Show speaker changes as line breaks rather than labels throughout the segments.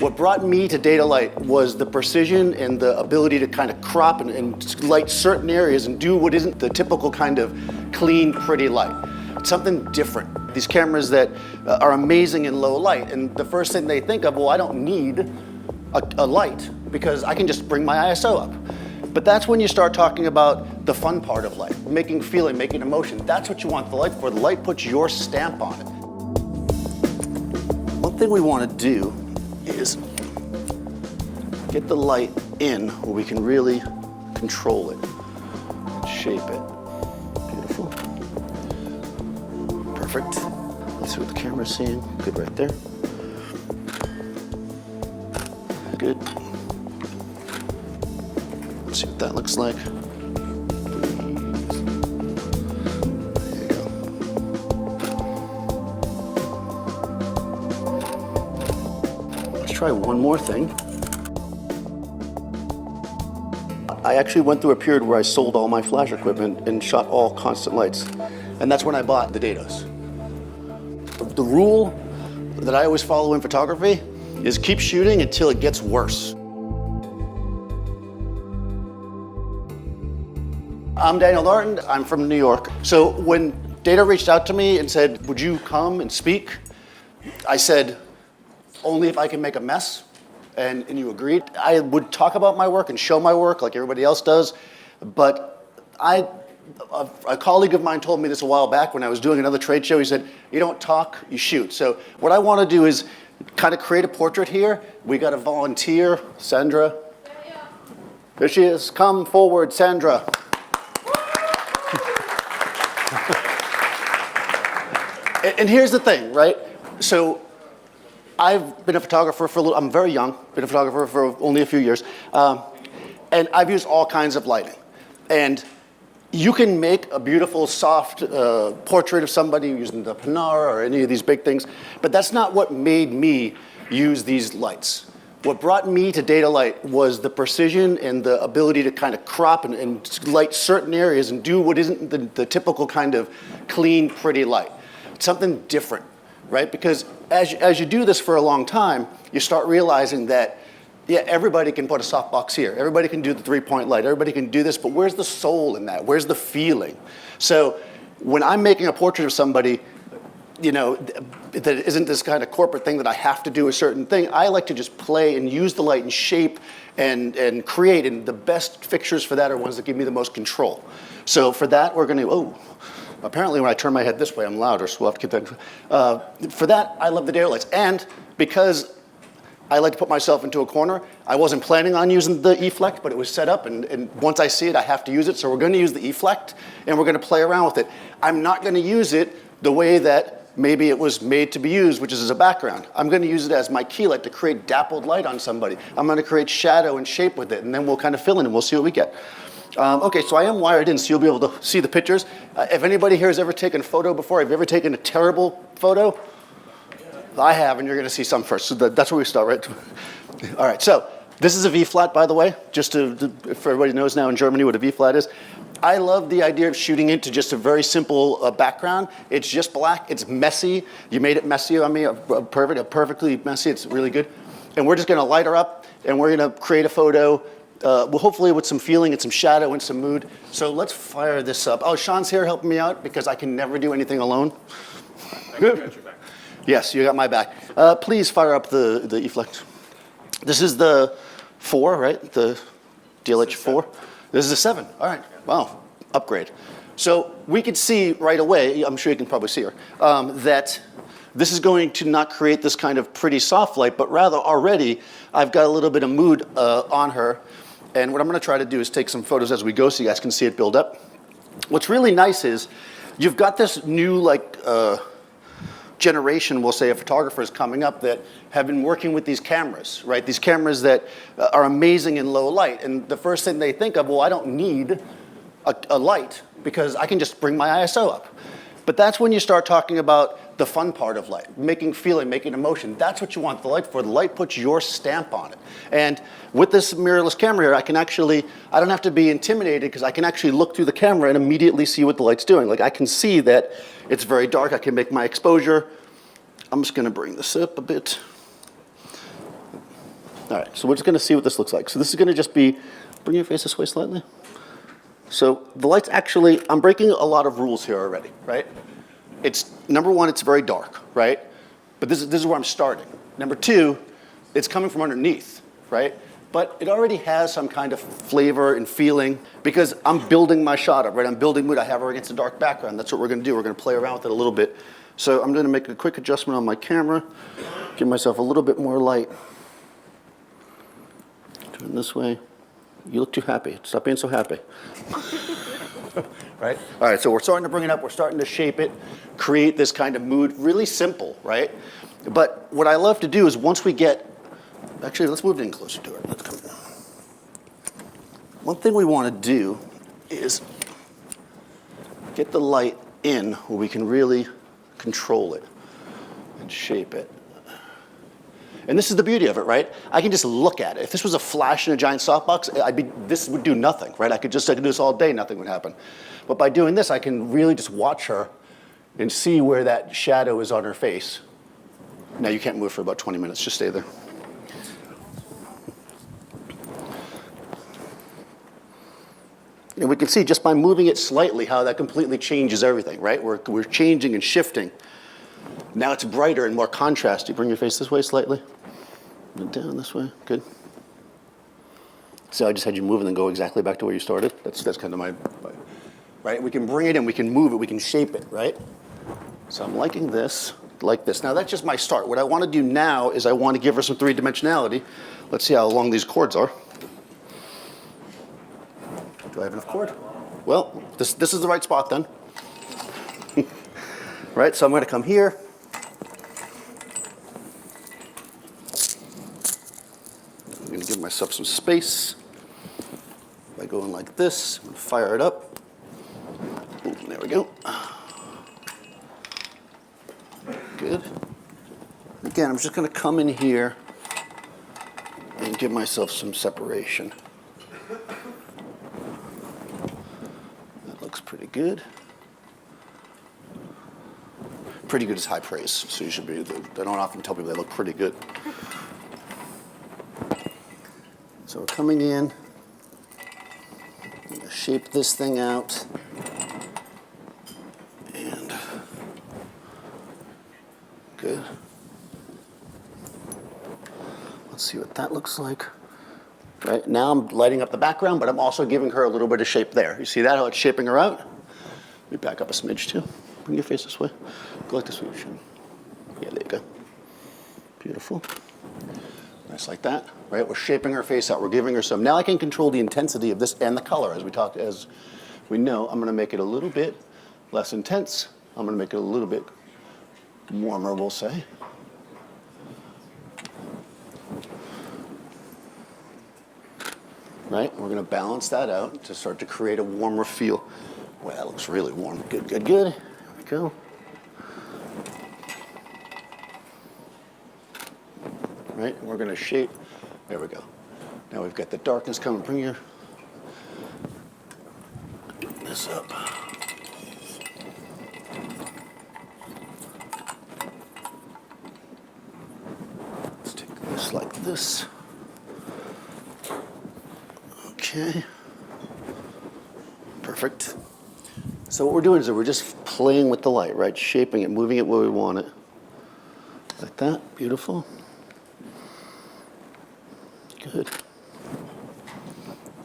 What brought me to Dedo light was the precision and the ability to kind of crop and light certain areas and do what isn't the typical kind of clean, pretty light. It's something different. These cameras that are amazing in low light, and the first thing they think of, well, I don't need a light because I can just bring my ISO up. But that's when you start talking about the fun part of light, making feeling, making emotion. That's what you want the light for. The light puts your stamp on it. One thing we want to do is get the light in where we can really control it and shape it. Beautiful. Perfect. Let's see what the camera's seeing. Good right there. Good. Let's see what that looks like. There you go. Let's try one more thing. I actually went through a period where I sold all my flash equipment and shot all constant lights. And that's when I bought the Dedos. The rule that I always follow in photography is keep shooting until it gets worse. I'm Norton, I'm from New York. So when Dedo reached out to me and said, would you come and speak? I said, only if I can make a mess. And you agreed. I would talk about my work and show my work like everybody else does, but a colleague of mine told me this a while back when I was doing another trade show. He said, you don't talk, you shoot. So what I want to do is kind of create a portrait here. We got a volunteer, Sandra. There she is. Come forward, Sandra. And here's the thing, right? So I've been a photographer for a little, I'm very young, been a photographer for only a few years, and I've used all kinds of lighting. And you can make a beautiful, soft portrait of somebody using the Panara or any of these big things, but that's not what made me use these lights. What brought me to Dedo light was the precision and the ability to kind of crop and light certain areas and do what isn't the typical kind of clean, pretty light. It's something different. Right? Because as you do this for a long time, you start realizing that, yeah, everybody can put a softbox here. Everybody can do the three-point light. Everybody can do this, but where's the soul in that? Where's the feeling? So when I'm making a portrait of somebody, you know, that isn't this kind of corporate thing that I have to do a certain thing, I like to just play and use the light and shape and create, and the best fixtures for that are ones that give me the most control. So for that, we're gonna, apparently when I turn my head this way, I'm louder, so we'll have to keep that. For that, I love the Dedo lights. And because I like to put myself into a corner, I wasn't planning on using the E-Flect, but it was set up, and once I see it, I have to use it. So we're gonna use the E-Flect, and we're gonna play around with it. I'm not gonna use it the way that maybe it was made to be used, which is as a background. I'm gonna use it as my key light to create dappled light on somebody. I'm gonna create shadow and shape with it, and then we'll kind of fill in, and we'll see what we get. Okay, so I am wired in, so you'll be able to see the pictures. If anybody here has ever taken a photo before, have you ever taken a terrible photo? Yeah. I have, and you're gonna see some first. So that's where we start, right? All right, so this is a V-flat, by the way, just if everybody knows now in Germany what a V-flat is. I love the idea of shooting into just a very simple background. It's just black, it's messy. You made it messy on me, perfectly messy, it's really good. And we're just gonna light her up, and we're gonna create a photo well, hopefully with some feeling and some shadow and some mood. So let's fire this up. Oh, Sean's here helping me out because I can never do anything alone.
I got your back.
Yes, you got my back. Please fire up the E-Flect. This is the 4, right? The DLH4. This is a 7. All right. Wow. Upgrade. So we could see right away, I'm sure you can probably see her, that this is going to not create this kind of pretty soft light, but rather already I've got a little bit of mood on her. And what I'm gonna try to do is take some photos as we go so you guys can see it build up. What's really nice is you've got this new generation, we'll say, of photographers coming up that have been working with these cameras, right? These cameras that are amazing in low light. And the first thing they think of, well, I don't need a light because I can just bring my ISO up. But that's when you start talking about the fun part of light, making feeling, making emotion. That's what you want the light for. The light puts your stamp on it. And with this mirrorless camera here, I don't have to be intimidated because I can actually look through the camera and immediately see what the light's doing. Like I can see that it's very dark. I can make my exposure. I'm just gonna bring this up a bit. All right, so we're just gonna see what this looks like. So this is gonna just be, bring your face this way slightly. So the light's actually, I'm breaking a lot of rules here already, right? It's, number one, it's very dark, right? But this is where I'm starting. Number two, it's coming from underneath, right? But it already has some kind of flavor and feeling because I'm building my shot up, right? I'm building mood. I have her against a dark background. That's what we're gonna do. We're gonna play around with it a little bit. So I'm gonna make a quick adjustment on my camera, give myself a little bit more light. Turn this way. You look too happy. Stop being so happy. Right? All right, so we're starting to bring it up. We're starting to shape it, create this kind of mood. Really simple, right? But what I love to do is once we get, actually, let's move it in closer to it. Let's come. One thing we want to do is get the light in where we can really control it and shape it. And this is the beauty of it, right? I can just look at it. If this was a flash in a giant softbox, this would do nothing, right? I could do this all day, nothing would happen. But by doing this, I can really just watch her and see where that shadow is on her face. Now you can't move for about 20 minutes, just stay there. And we can see just by moving it slightly how that completely changes everything, right? We're changing and shifting. Now it's brighter and more contrasty. Bring your face this way slightly. And down this way. Good. So I just had you move and then go exactly back to where you started. That's kind of my, right? We can bring it in, we can move it, we can shape it, right? So I'm liking this, like this. Now that's just my start. What I want to do now is I want to give her some three-dimensionality. Let's see how long these chords are. Do I have enough cord? Well, this is the right spot then. Right, so I'm going to come here. I'm going to give myself some space by going like this. I'm going to fire it up. Ooh, there we go. Good. Again, I'm just going to come in here and give myself some separation. That looks pretty good. Pretty good is high praise, so you should be, I don't often tell people they look pretty good. So we're coming in, I'm gonna shape this thing out, and good. Let's see what that looks like. Right, now I'm lighting up the background, but I'm also giving her a little bit of shape there. You see that, how it's shaping her out? Let me back up a smidge too. Bring your face this way. Go like this way. Yeah, there you go. Beautiful. Nice like that, right? We're shaping her face out. We're giving her some. Now I can control the intensity of this and the color. As we know, I'm going to make it a little bit less intense. I'm going to make it a little bit warmer, we'll say. Right? We're going to balance that out to start to create a warmer feel. Well, that looks really warm. Good, good, good. There we go. Right? We're going to shape. There we go. Now we've got the darkness coming. Bring your this up. Let's take this like this. Okay. Perfect. So what we're doing is we're just playing with the light, right? Shaping it, moving it where we want it. Like that. Beautiful. Good.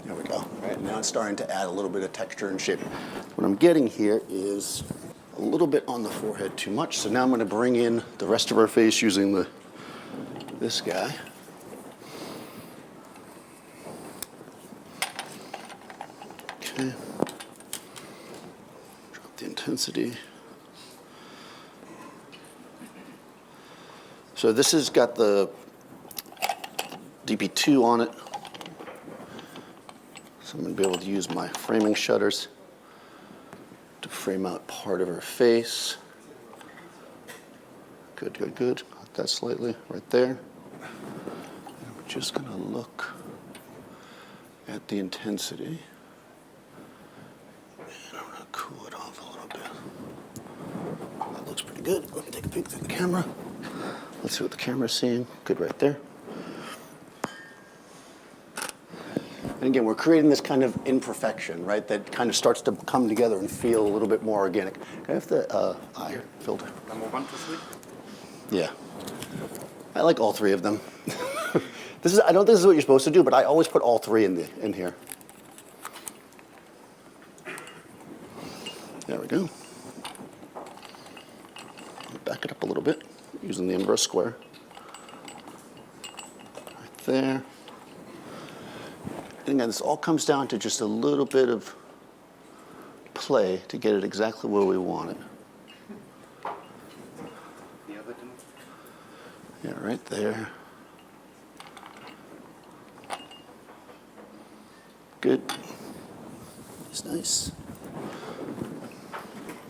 There we go. Right, now it's starting to add a little bit of texture and shape. What I'm getting here is a little bit on the forehead too much, so now I'm going to bring in the rest of our face using this guy. Okay. Drop the intensity. So this has got the DP2 on it. So I'm going to be able to use my framing shutters to frame out part of her face. Good, good, good. Got that slightly right there. And we're just going to look at the intensity. And I'm going to cool it off a little bit. That looks pretty good. Let me take a peek through the camera. Let's see what the camera's seeing. Good right there. And again, we're creating this kind of imperfection, right, that kind of starts to come together and feel a little bit more organic. Can I have the eye filter?
Number one to sleep.
Yeah. I like all three of them. I don't think this is what you're supposed to do, but I always put all three in here. There we go. Back it up a little bit using the inverse square. Right there. And again, this all comes down to just a little bit of play to get it exactly where we want it.
The other two.
Yeah, right there. Good. It's nice.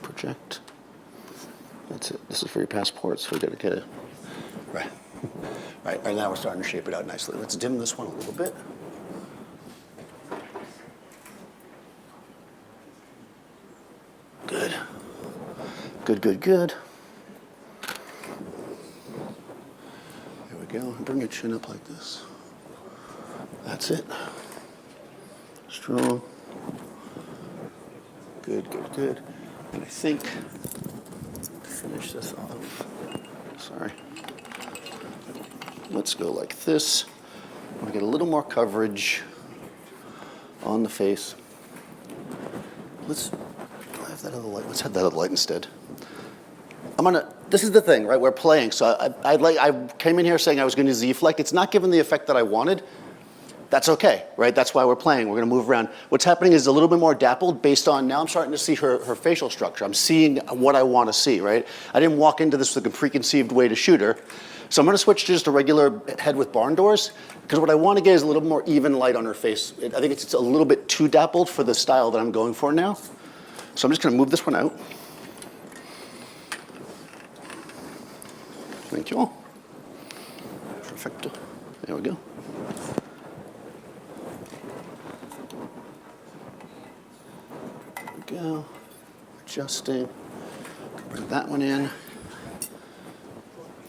Project. That's it. This is for your passport, so we got to get it. Right. Right, and now we're starting to shape it out nicely. Let's dim this one a little bit. Good. Good, good, good. There we go. Bring your chin up like this. That's it. Strong. Good, good, good. And I think to finish this off, sorry. Let's go like this. We get a little more coverage on the face. Let's have that other light. Let's have that other light instead. This is the thing, right? We're playing. So I came in here saying I was going to Z-Flect. It's not giving the effect that I wanted. That's okay, right? That's why we're playing. We're going to move around. What's happening is a little bit more dappled based on, now I'm starting to see her facial structure. I'm seeing what I want to see, right? I didn't walk into this with a preconceived way to shoot her. So I'm going to switch to just a regular head with barn doors, because what I want to get is a little more even light on her face. I think it's a little bit too dappled for the style that I'm going for now. So I'm just going to move this one out. Thank you all. Perfecto. There we go. Go, adjusting, bring that one in,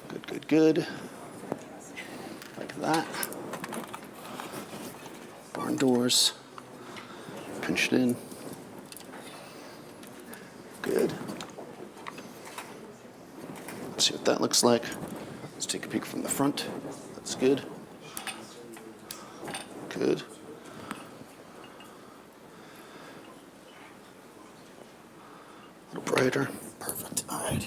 good, good, good, like that, barn doors, pinch it in, good. Let's see what that looks like. Let's take a peek from the front, that's good, good. A little brighter. Perfect. All right.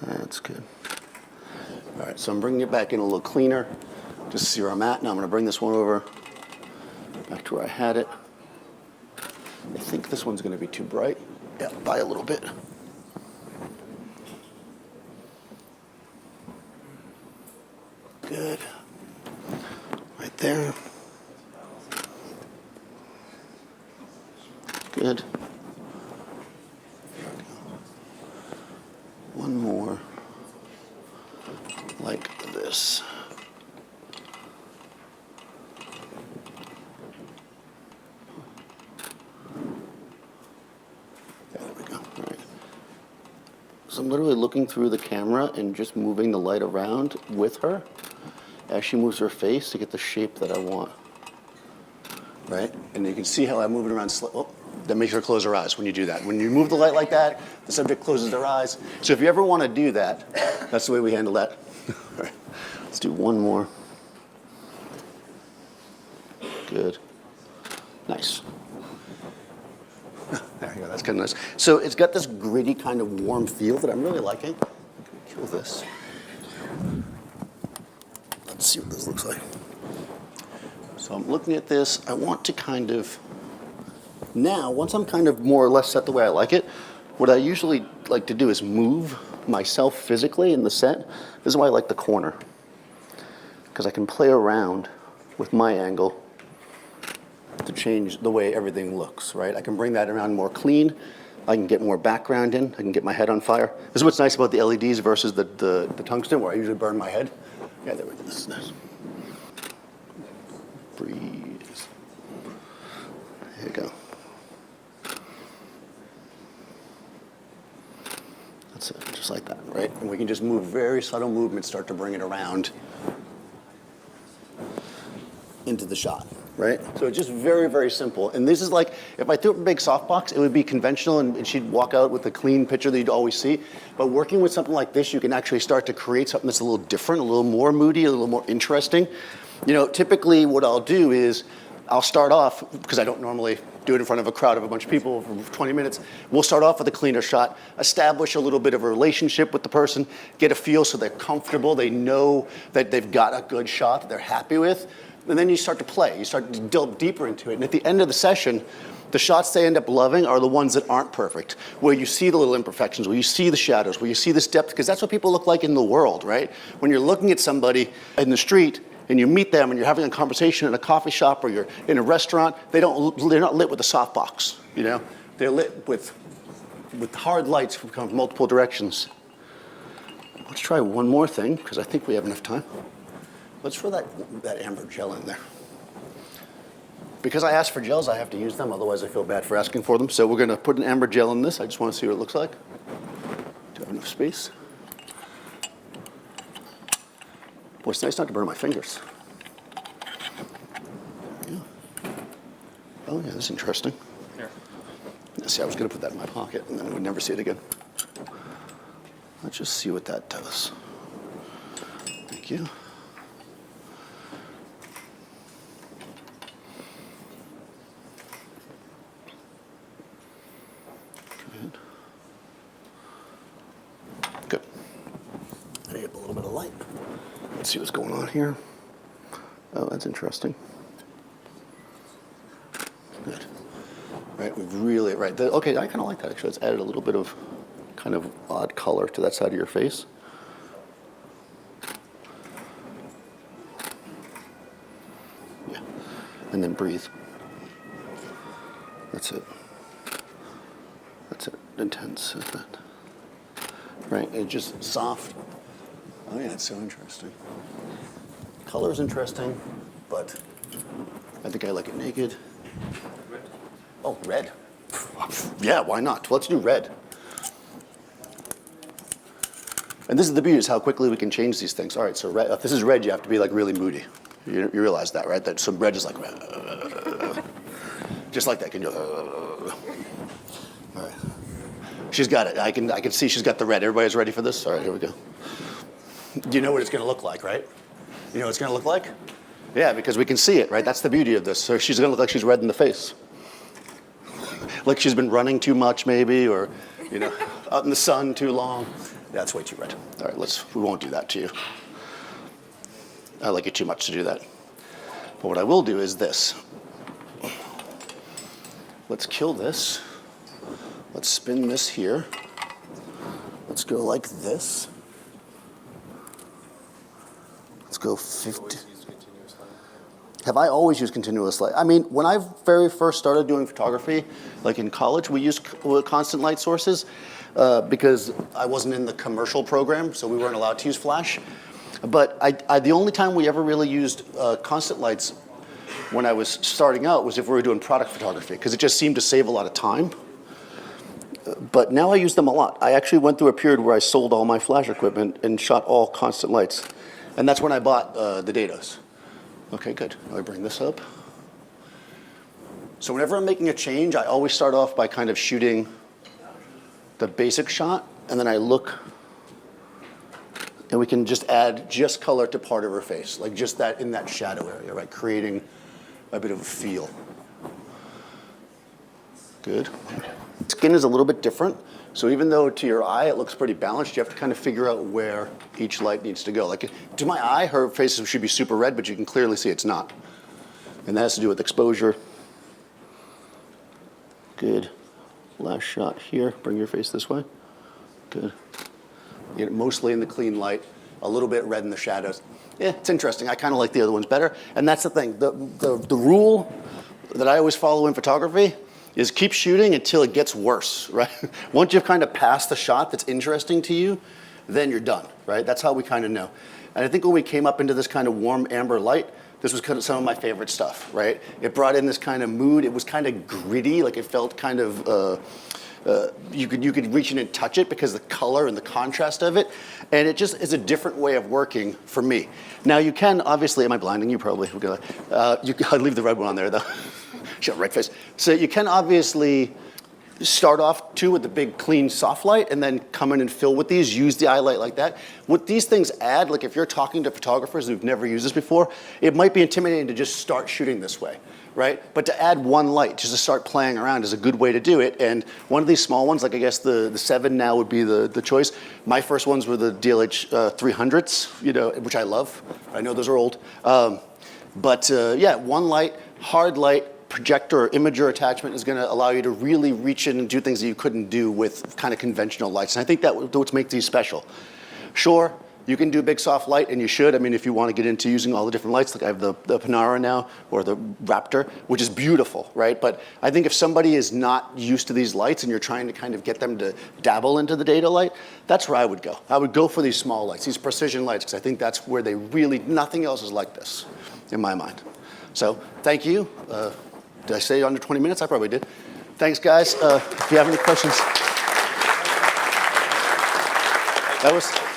That's good. All right, so I'm bringing it back in a little cleaner, just to see where I'm at. Now I'm going to bring this one over back to where I had it. I think this one's going to be too bright. Yeah, by a little bit. Good. Right there. Good. One more, like this. There we go. All right. So I'm literally looking through the camera and just moving the light around with her as she moves her face to get the shape that I want. Right? And you can see how I move it around slightly. That makes her close her eyes when you do that. When you move the light like that, the subject closes their eyes. So if you ever want to do that, that's the way we handle that. All right. Let's do one more. Good. Nice. There you go. That's kind of nice. So it's got this gritty kind of warm feel that I'm really liking. Kill this. Let's see what this looks like. So I'm looking at this. I want to kind of, now, once I'm kind of more or less set the way I like it, what I usually like to do is move myself physically in the set. This is why I like the corner, because I can play around with my angle to change the way everything looks, right? I can bring that around more clean. I can get more background in. I can get my head on fire. This is what's nice about the LEDs versus the tungsten, where I usually burn my head. Yeah, there we go. This is nice. Breathe. There you go. That's it, just like that, right? And we can just move very subtle movements, start to bring it around into the shot, right? So it's just very, very simple. And this is like, if I threw up a big softbox, it would be conventional and she'd walk out with a clean picture that you'd always see. But working with something like this, you can actually start to create something that's a little different, a little more moody, a little more interesting. You know, typically what I'll do is I'll start off, because I don't normally do it in front of a crowd of a bunch of people for 20 minutes. We'll start off with a cleaner shot, establish a little bit of a relationship with the person, get a feel so they're comfortable, they know that they've got a good shot that they're happy with. And then you start to play, you start to delve deeper into it. And at the end of the session, the shots they end up loving are the ones that aren't perfect, where you see the little imperfections, where you see the shadows, where you see this depth, because that's what people look like in the world, right? When you're looking at somebody in the street, and you meet them and you're having a conversation in a coffee shop or you're in a restaurant, they're not lit with a softbox, you know? They're lit with hard lights from multiple directions. Let's try one more thing, because I think we have enough time. Let's throw that amber gel in there. Because I asked for gels, I have to use them, otherwise I feel bad for asking for them. So we're gonna put an amber gel in this. I just wanna see what it looks like. Do I have enough space? Boy, it's nice not to burn my fingers. Yeah. Oh yeah, that's interesting.
Here.
See, I was gonna put that in my pocket and then I would never see it again. Let's just see what that does. Thank you. Good. Good. I get a little bit of light. Let's see what's going on here. Oh, that's interesting. Good. Right, we've really, right. Okay, I kind of like that actually. It's added a little bit of kind of odd color to that side of your face. Yeah. And then breathe. That's it. That's it. Intense. Is that. Right, and just soft. Oh yeah, it's so interesting. Color is interesting, but I think I like it naked.
Red.
Oh, red. Yeah, why not? Let's do red. And this is the beauty, is how quickly we can change these things. All right, so red, if this is red, you have to be like really moody. You realize that, right? That some red is like, just like that. Can you? All right. She's got it. I can see she's got the red. Everybody's ready for this? All right, here we go. You know what it's going to look like, right? You know what it's going to look like? Yeah, because we can see it, right? That's the beauty of this. So she's going to look like she's red in the face. Like she's been running too much, maybe, or, you know, out in the sun too long. That's way too red. All right, we won't do that to you. I like it too much to do that. But what I will do is this. Let's kill this. Let's spin this here. Let's go like this. Let's go 50. Have I always used continuous light? I mean, when I very first started doing photography, like in college, we used constant light sources because I wasn't in the commercial program, so we weren't allowed to use flash. But the only time we ever really used constant lights when I was starting out was if we were doing product photography, because it just seemed to save a lot of time. But now I use them a lot. I actually went through a period where I sold all my flash equipment and shot all constant lights. And that's when I bought the Dedos. Okay, good. Now I bring this up. So whenever I'm making a change, I always start off by kind of shooting the basic shot, and then I look, and we can just add just color to part of her face, like just that in that shadow area, right? Creating a bit of a feel. Good. Skin is a little bit different. So even though to your eye it looks pretty balanced, you have to kind of figure out where each light needs to go. Like to my eye, her face should be super red, but you can clearly see it's not. And that has to do with exposure. Good. Last shot here. Bring your face this way. Good. You get it mostly in the clean light, a little bit red in the shadows. Yeah, it's interesting. I kind of like the other ones better. And that's the thing. The rule that I always follow in photography is keep shooting until it gets worse, right? Once you've kind of passed the shot that's interesting to you, then you're done, right? That's how we kind of know. And I think when we came up into this kind of warm amber light, this was kind of some of my favorite stuff, right? It brought in this kind of mood. It was kind of gritty, like it felt kind of you could reach in and touch it because of the color and the contrast of it, and it just is a different way of working for me. Now you can obviously, am I blinding you? Probably. I'd leave the red one on there though. Shut red face. So you can obviously start off too with the big clean soft light and then come in and fill with these, use the eye light like that. What these things add, like if you're talking to photographers who've never used this before, it might be intimidating to just start shooting this way, right? But to add one light, just to start playing around is a good way to do it. And one of these small ones, like I guess the 7 now would be the choice. My first ones were the DLH 300s, which I love. I know those are old. Yeah, one light, hard light, projector or imager attachment is going to allow you to really reach in and do things that you couldn't do with kind of conventional lights. And I think that's what makes these special. Sure, you can do big soft light, and you should. I mean, if you want to get into using all the different lights, like I have the Panara now, or the Raptor, which is beautiful, right? But I think if somebody is not used to these lights and you're trying to kind of get them to dabble into the Dedo light, that's where I would go. I would go for these small lights, these precision lights, because I think that's where they really, nothing else is like this, in my mind. So, thank you. Did I say under 20 minutes? I probably did. Thanks, guys. If you have any questions.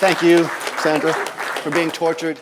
Thank you, Sandra, for being tortured.